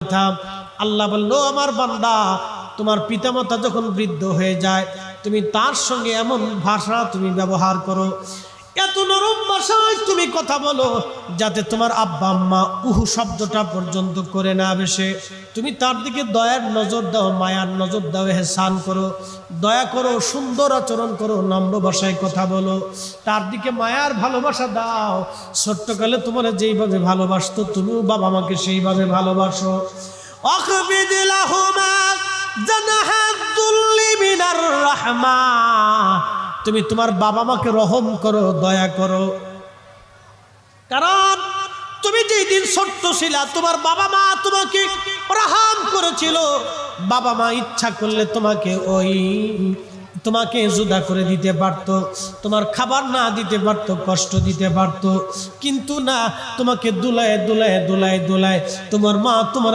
কথা। আল্লাহ বলল, আমার বান্দা, তোমার পিতামাতা যখন বৃদ্ধ হয়ে যায়, তুমি তার সঙ্গে এমন ভাষা তুমি ব্যবহার করো, এত নরম ভাষায় তুমি কথা বলো, যাতে তোমার আব্বা আম্মা উহু শব্দটা পর্যন্ত করে না বেশে। তুমি তার দিকে দয়ার নজর দাও, মায়ার নজর দাও, এহসান করো, দয়া করো, সুন্দর আচরণ করো, নম্র ভাষায় কথা বলো, তার দিকে মায়ার ভালোবাসা দাও। ছোট্টকালে তোমার যেইভাবে ভালোবাসতো, তুমিও বাবা মাকে সেইভাবে ভালোবাসো। أخفض لهما جناح الذل من الرحمة, তুমি তোমার বাবা মাকে রহম করো, দয়া করো। কারণ তুমি যেই দিন ছোট্ট ছিলা, তোমার বাবা মা তোমাকে রহম করেছিল। বাবা মা ইচ্ছা করলে তোমাকে জুদা করে দিতে পারতো, তোমার খাবার না দিতে পারতো, কষ্ট দিতে পারতো, কিন্তু না, তোমাকে দুলায় দুলায় দুলায় দুলায় তোমার মা তোমার